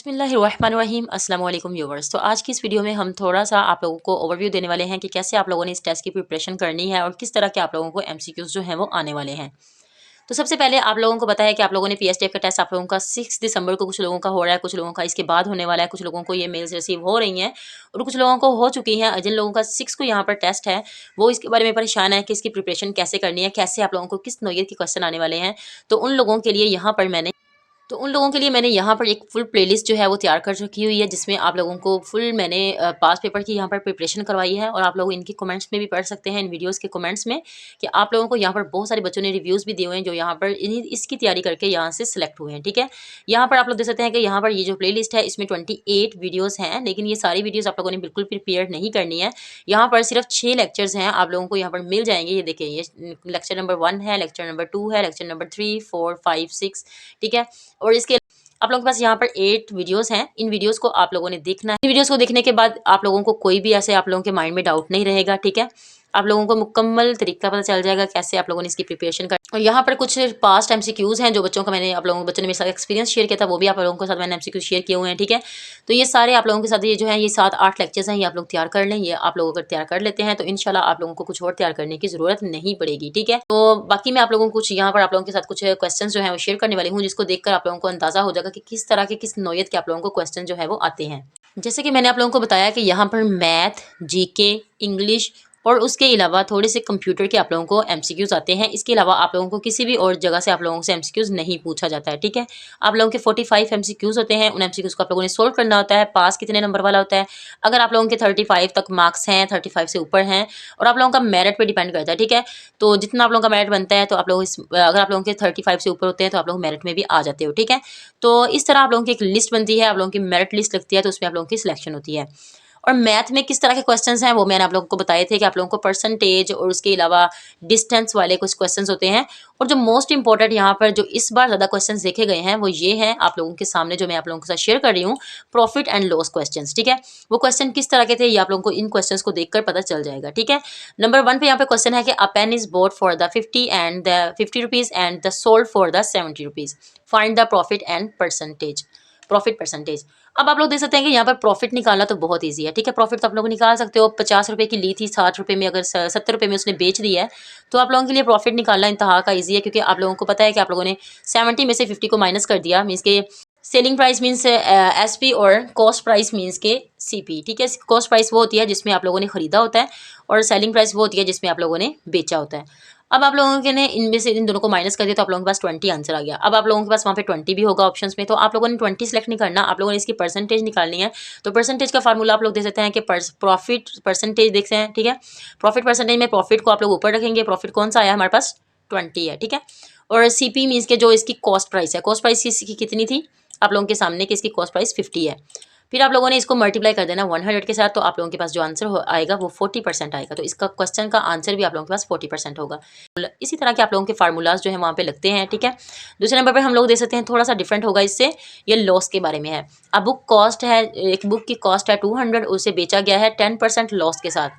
बिस्मिल्लाहिर्रहमानिर्रहीम अस्सलाम वालेकुम व्यूवर्स। तो आज की इस वीडियो में हम थोड़ा सा आप लोगों को ओवरव्यू देने वाले हैं कि कैसे आप लोगों ने इस टेस्ट की प्रिपरेशन करनी है और किस तरह के आप लोगों को एमसीक्यूज जो हैं वो आने वाले हैं। तो सबसे पहले आप लोगों को पता है कि आप लोगों ने पीएसटीएफ का टेस्ट आप लोगों का 6 दिसंबर को कुछ लोगों का हो रहा है, कुछ लोगों का इसके बाद होने वाला है, कुछ लोगों को ये मेल्स रिसीव हो रही हैं और कुछ लोगों को हो चुकी हैं। जिन लोगों का 6 को यहाँ पर टेस्ट है वो इसके बारे में परेशान है कि इसकी प्रिपरेशन कैसे करनी है, कैसे आप लोगों को किस नौयत के क्वेश्चन आने वाले हैं। तो उन लोगों के लिए मैंने यहाँ पर एक फुल प्लेलिस्ट जो है वो तैयार कर रखी हुई है, जिसमें आप लोगों को फुल मैंने पास पेपर की यहाँ पर प्रिपरेशन करवाई है। और आप लोग इनकी कमेंट्स में भी पढ़ सकते हैं, इन वीडियोस के कमेंट्स में, कि आप लोगों को यहाँ पर बहुत सारे बच्चों ने रिव्यूज़ भी दिए हुए हैं जो यहाँ पर इसकी तैयारी करके यहाँ से सिलेक्ट हुए हैं। ठीक है, यहाँ पर आप लोग देख सकते हैं कि यहाँ पर ये जो प्ले लिस्ट है इसमें 28 वीडियोज़ हैं, लेकिन ये सारी वीडियोज़ आप लोगों ने बिल्कुल प्रिपेयर नहीं करनी है। यहाँ पर सिर्फ 6 लेक्चर्स हैं, आप लोगों को यहाँ पर मिल जाएंगे। ये देखिए, ये लेक्चर नंबर 1 है, लेक्चर नंबर 2 है, लेक्चर नंबर 3, 4, 5, 6। ठीक है, और इसके आप लोगों के पास यहाँ पर 8 वीडियोस हैं। इन वीडियोस को आप लोगों ने देखना है। इन वीडियोस को देखने के बाद आप लोगों को कोई भी ऐसे आप लोगों के माइंड में डाउट नहीं रहेगा। ठीक है, आप लोगों को मुकम्मल तरीका पता चल जाएगा कैसे आप लोगों ने इसकी प्रिपरेशन कर। और यहाँ पर कुछ पास्ट एमसीक्यूज हैं जो बच्चों का मैंने बच्चों ने मेरे साथ एक्सपीरियंस शेयर किया था, वो भी आप लोगों के साथ मैंने एमसीक्यूज शेयर किए हुए हैं। ठीक है, तो ये सारे आप लोगों के साथ ये जो है ये 7-8 लेक्चर्स हैं, ये आप लोग तैयार कर लें। ये आप लोग अगर तैयार कर लेते हैं तो इंशाल्लाह आप लोगों को कुछ और तैयार करने की जरूरत नहीं पड़ेगी। ठीक है, तो बाकी मैं आप लोगों को कुछ यहाँ पर आप लोगों के साथ कुछ क्वेश्चन जो है वो शेयर करने वाली हूँ, जिसको देखकर आप लोगों को अंदाजा हो जाएगा कि किस तरह के किस नौयत के आप लोगों को क्वेश्चन जो है वो आते हैं। जैसे कि मैंने आप लोगों को बताया कि यहाँ पर मैथ, जीके, इंग्लिश और उसके अलावा थोड़े से कंप्यूटर के आप लोगों को एमसीक्यूज आते हैं। इसके अलावा आप लोगों को किसी भी और जगह से आप लोगों से एमसीक्यूज नहीं पूछा जाता है। ठीक है, आप लोगों के 45 एमसीक्यूज होते हैं, उन एमसीक्यूज को आप लोगों ने सोल्व करना होता है। पास कितने नंबर वाला होता है, अगर आप लोगों के 35 तक मार्क्स हैं, 35 से ऊपर हैं, और आप लोगों का मेरिट पे डिपेंड करता है। ठीक है, तो जितना आप लोगों का मेरिट बनता है, तो आप लोग अगर आप लोगों के 35 से ऊपर होते हैं तो आप लोग मेरिट में भी आ जाते हो। ठीक है, तो इस तरह आप लोगों की एक लिस्ट बनती है, आप लोगों की मेरिट लिस्ट लगती है, तो उसमें आप लोगों की सिलेक्शन होती है। और मैथ में किस तरह के क्वेश्चंस हैं वो मैंने आप लोगों को बताए थे कि आप लोगों को परसेंटेज और उसके अलावा डिस्टेंस वाले कुछ क्वेश्चंस होते हैं। और जो मोस्ट इंपॉर्टेंट यहाँ पर जो इस बार ज़्यादा क्वेश्चंस देखे गए हैं वो ये हैं आप लोगों के सामने, जो मैं आप लोगों के साथ शेयर कर रही हूँ, प्रॉफिट एंड लॉस क्वेश्चंस। ठीक है, वो क्वेश्चन किस तरह के थे ये आप लोगों को इन क्वेश्चंस को देखकर पता चल जाएगा। ठीक है, नंबर 1 पे यहाँ पे क्वेश्चन है कि a pen is bought for the 50 rupees and the sold for the 70 rupees, find the profit percentage. अब आप लोग देख सकते हैं कि यहाँ पर प्रॉफिट निकालना तो बहुत ईजी है। ठीक है, प्रॉफिट तो आप लोग निकाल सकते हो। 50 रुपये की ली थी, 60 रुपये में अगर 70 रुपये में उसने बेच दी है, तो आप लोगों के लिए प्रॉफिट निकालना इंतहा का ईजी है, क्योंकि आप लोगों को पता है कि आप लोगों ने 70 में से 50 को माइनस कर दिया, मीन्स के सेलिंग प्राइस मीन्स एसपी और कॉस्ट प्राइस मीन्स के सीपी। ठीक है, कॉस्ट प्राइस वो होती है जिसमें आप लोगों ने खरीदा होता है और सेलिंग प्राइस वो होती है जिसमें आप लोगों ने बेचा होता है। अब आप लोगों के ने इनमें से इन दोनों को माइनस कर दिया तो आप लोगों के पास 20 आंसर आ गया। अब आप लोगों के पास वहाँ पे 20 भी होगा ऑप्शंस में, तो आप लोगों ने 20 सेलेक्ट नहीं करना, आप लोगों ने इसकी परसेंटेज निकालनी है। तो परसेंटेज का फार्मूला आप लोग देख सकते हैं कि प्रॉफिट परसेंटेज देखते हैं। ठीक है, प्रॉफिट परसेंटेज में प्रॉफिट को आप लोग ऊपर रखेंगे। प्रॉफिट कौन सा आया हमारे पास, 20 है। ठीक है, और सीपी मीन्स के जो इसकी कॉस्ट प्राइस है, कॉस्ट प्राइस इसकी कितनी थी आप लोगों के सामने कि इसकी कॉस्ट प्राइस 50 है। फिर आप लोगों ने इसको मल्टीप्लाई कर देना 100 के साथ, तो आप लोगों के पास जो आंसर आएगा वो 40% आएगा। तो इसका क्वेश्चन का आंसर भी आप लोगों के पास 40% होगा। इसी तरह के आप लोगों के फार्मूलाज जो है वहाँ पे लगते हैं। ठीक है, दूसरे नंबर पर हम लोग देख सकते हैं थोड़ा सा डिफरेंट होगा इससे, ये लॉस के बारे में है। अब बुक कॉस्ट है, एक बुक की कॉस्ट है 200, उसे बेचा गया है 10% लॉस के साथ,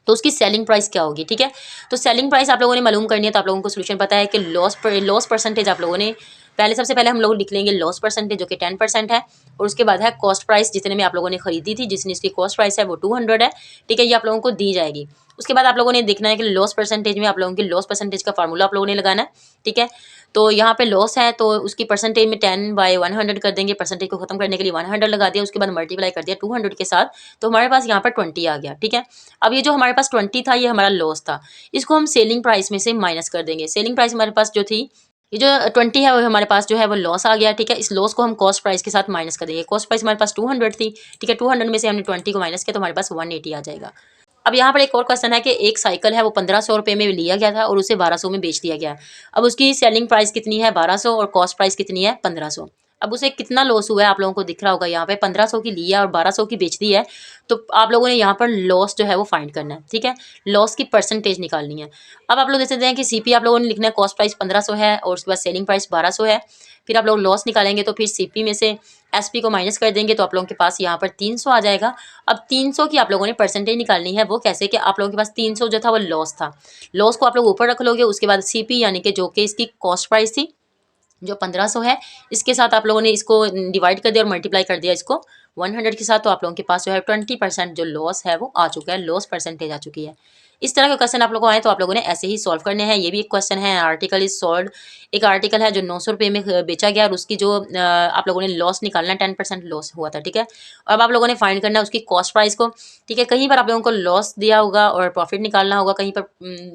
तो उसकी सेलिंग प्राइस क्या होगी। ठीक है, तो सेलिंग प्राइस आप लोगों ने मालूम करनी है, तो आप लोगों को सोल्यूशन पता है कि लॉस परसेंटेज आप लोगों ने सबसे पहले हम लोग लिख लेंगे लॉस परसेंटेज, जो कि 10% है, और उसके बाद है कॉस्ट प्राइस, जितने में आप लोगों ने खरीदी थी, जितनी इसकी कॉस्ट प्राइस है वो 200 है। ठीक है, ये आप लोगों को दी जाएगी। उसके बाद आप लोगों ने देखना है कि लॉस परसेंटेज में आप लोगों की लॉस परसेंटेज का फार्मूला आप लोगों ने लगाना है। ठीक है, तो यहाँ पे लॉस है तो उसकी परसेंटेज में 10/100 कर देंगे, परसेंटेज को खत्म करने के लिए 100 लगा दिया, उसके बाद मल्टीप्लाई कर दिया 200 के साथ, तो हमारे पास यहाँ पर 20 आ गया। ठीक है, अब ये जो हमारे पास 20 था ये हमारा लॉस था, इसको हम सेलिंग प्राइस में से माइनस कर देंगे। सेलिंग प्राइस हमारे पास जो थी, ये जो 20 है वो हमारे पास जो है वो लॉस आ गया। ठीक है, इस लॉस को हम कॉस्ट प्राइस के साथ माइनस कर देंगे। कॉस्ट प्राइस हमारे पास 200 थी। ठीक है, 200 में से हमने 20 को माइनस किया तो हमारे पास 180 आ जाएगा। अब यहाँ पर एक और क्वेश्चन है कि एक साइकिल है वो 1500 रुपये में लिया गया था और उसे 1200 में बेच दिया गया। अब उसकी सेलिंग प्राइस कितनी है 1200 और कॉस्ट प्राइस कितनी है 1500। अब उसे कितना लॉस हुआ है आप लोगों को दिख रहा होगा, यहाँ पे 1500 की ली है और 1200 की बेच दी है, तो आप लोगों ने यहाँ पर लॉस जो है वो फाइंड करना है। ठीक है, लॉस की परसेंटेज निकालनी है। अब आप लोग देख सकते हैं कि सीपी आप लोगों ने लिखना है, कॉस्ट प्राइस 1500 है और उसके बाद सेलिंग प्राइस 1200 है। फिर आप लोग लॉस निकालेंगे तो फिर सीपी में से एसपी को माइनस कर देंगे, तो आप लोगों के पास यहाँ पर 300 आ जाएगा। अब 300 की आप लोगों ने परसेंटेज निकालनी है, वो कैसे कि आप लोगों के पास 300 जो था वो लॉस था, लॉस को आप लोग ऊपर रख लोगे, उसके बाद सीपी यानी कि जो कि इसकी कॉस्ट प्राइस थी जो 1500 है, इसके साथ आप लोगों ने इसको डिवाइड कर दिया और मल्टीप्लाई कर दिया इसको 100 के साथ, तो आप लोगों के पास जो है 20% जो लॉस है वो आ चुका है, लॉस परसेंटेज आ चुकी है। इस तरह के क्वेश्चन आप लोगों को आए तो आप लोगों ने ऐसे ही सॉल्व करने हैं। ये भी एक क्वेश्चन है, आर्टिकल इज सॉल्व। एक आर्टिकल है जो 900 रुपये में बेचा गया और उसकी जो आप लोगों ने लॉस निकालना है, 10% लॉस हुआ था, ठीक है। अब आप लोगों ने फाइंड करना है उसकी कॉस्ट प्राइस को, ठीक है। कहीं पर आप लोगों को लॉस दिया होगा और प्रॉफिट निकालना होगा, कहीं पर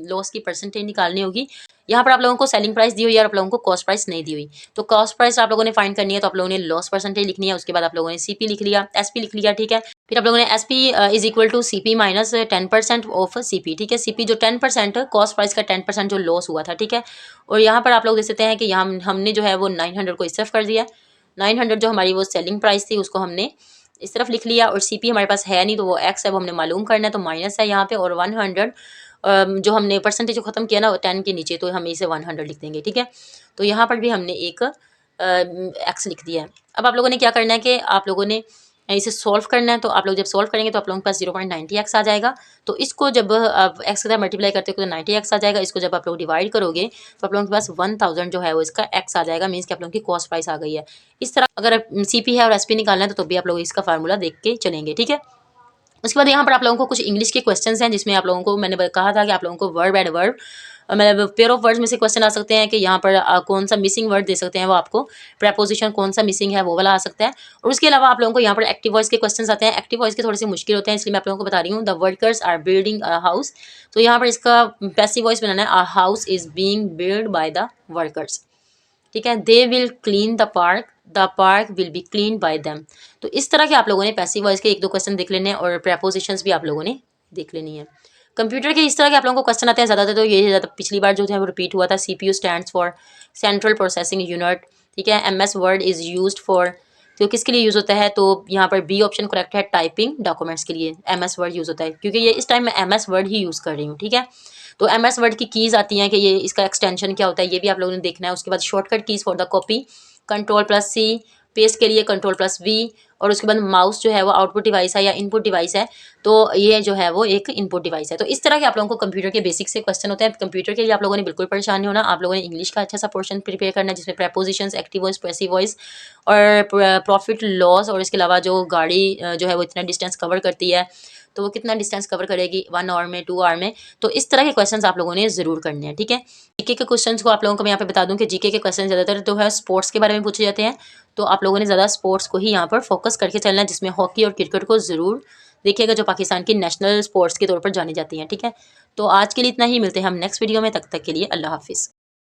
लॉस की परसेंटेज निकालनी होगी। यहाँ पर आप लोगों को सेलिंग प्राइस दी हुई है और आप लोगों को कॉस्ट प्राइस नहीं दी हुई। तो कॉस्ट प्राइस आप लोगों ने फाइंड करनी है, तो आप लोगों ने लॉस परसेंटेज लिखनी है, उसके बाद आप लोगों ने सीपी लिख लिया, एसपी लिख लिया, ठीक है। फिर आप लोगों ने SP is equal to CP minus 10% of CP, ठीक है। सीपी जो 10% कॉस्ट प्राइस का 10% जो लॉस हुआ था, ठीक है। और यहाँ पर आप लोग देख सकते हैं कि यहाँ हमने जो है वो 900 को इस तरफ कर दिया, 900 जो हमारी वो सेलिंग प्राइस थी उसको हमने इस तरफ लिख लिया, और सीपी हमारे पास है नहीं तो वो एक्स है, वो हमने मालूम करना है, तो माइनस है यहाँ पे, और 100 जो हमने परसेंटेज जो खत्म किया ना 10 के नीचे, तो हम इसे 100 लिख देंगे, ठीक है। तो यहाँ पर भी हमने एक एक्स लिख दिया है। अब आप लोगों ने क्या करना है कि आप लोगों ने इसे सॉल्व करना है, तो आप लोग जब सॉल्व करेंगे तो आप लोगों के पास 0.90 एक्स आ जाएगा। तो इसको जब आप एक्स के साथ मल्टीप्लाई करते हो तो 90 एक्स आ जाएगा। इसको जब आप लोग डिवाइड करोगे तो आप लोगों के पास 1000 जो है वो इसका एक्स आ जाएगा, मीन्स कि आप लोगों की कॉस्ट प्राइस आ गई है। इस तरह अगर सीपी है और एसपी निकालना है तो भी आप लोग इसका फार्मूला देख के चलेंगे, ठीक है। उसके बाद यहाँ पर आप लोगों को कुछ इंग्लिश के क्वेश्चंस हैं, जिसमें आप लोगों को मैंने कहा था कि आप लोगों को वर्ब एंड वर्ब मतलब पेयर ऑफ वर्ड्स में से क्वेश्चन आ सकते हैं कि यहाँ पर कौन सा मिसिंग वर्ड दे सकते हैं, वो आपको प्रेपोजिशन कौन सा मिसिंग है वो वाला आ सकता है। और उसके अलावा आप लोगों को यहाँ पर एक्टिव वॉइस के क्वेश्चन आते हैं। एक्टिव वॉइस के थोड़े से मुश्किल होते हैं, इसलिए मैं आप लोगों को बता रही हूँ। The workers are building a house, तो यहाँ पर इसका पैसिव वॉइस बनाना है, a house is being build by the workers, ठीक है। They will clean the park will be clean by them. तो इस तरह के आप लोगों ने पैसिव वॉइस के एक दो क्वेश्चन देख लेने हैं और प्रेपोजिशंस भी आप लोगों ने देख लेनी है। कंप्यूटर के इस तरह के आप लोगों को क्वेश्चन आते हैं ज़्यादातर, तो ये ज़्यादा पिछली बार जो था वो रिपीट हुआ था। CPU stands for central processing unit, ठीक है। MS word is used for, तो किसके लिए यूज़ होता है, तो यहाँ पर बी ऑप्शन करेक्ट है, टाइपिंग डॉक्यूमेंट्स के लिए एमएस वर्ड यूज़ होता है, क्योंकि ये इस टाइम मैं एमएस वर्ड ही यूज़ कर रही हूँ, ठीक है। तो एमएस वर्ड की कीज़ आती हैं कि ये इसका एक्सटेंशन क्या होता है, ये भी आप लोगों ने देखना है। उसके बाद shortcut keys for the copy, control C, paste के लिए कंट्रोल+V, और उसके बाद माउस जो है वो आउटपुट डिवाइस है या इनपुट डिवाइस है, तो ये जो है वो एक इनपुट डिवाइस है। तो इस तरह के आप लोगों को कंप्यूटर के बेसिक से क्वेश्चन होते हैं। कंप्यूटर के लिए आप लोगों ने बिल्कुल परेशान नहीं होना, आप लोगों ने इंग्लिश का अच्छा सा पोर्शन प्रिपेयर करना है, जिसमें prepositions, active voice, passive voice और प्रॉफिट लॉस, और इसके अलावा जो गाड़ी जो है वो इतना डिस्टेंस कवर करती है, तो वो कितना डिस्टेंस कवर करेगी 1 आवर में, 2 आवर में। तो इस तरह के क्वेश्चंस आप लोगों ने ज़रूर करने हैं, ठीक है। जीके के क्वेश्चंस को आप लोगों को मैं यहाँ पे बता दूं कि जीके के क्वेश्चन ज़्यादातर तो है स्पोर्ट्स के बारे में पूछे जाते हैं, तो आप लोगों ने ज़्यादा स्पोर्ट्स को ही यहाँ पर फोकस करके चलना है, जिसमें हॉकी और क्रिकेट को ज़रूर देखिएगा, जो पाकिस्तान की नेशनल स्पोर्ट्स के तौर पर जानी जाती हैं, ठीक है। तो आज के लिए इतना ही, मिलते हैं हम नेक्स्ट वीडियो में, तब तक के लिए अल्लाह हाफिज़।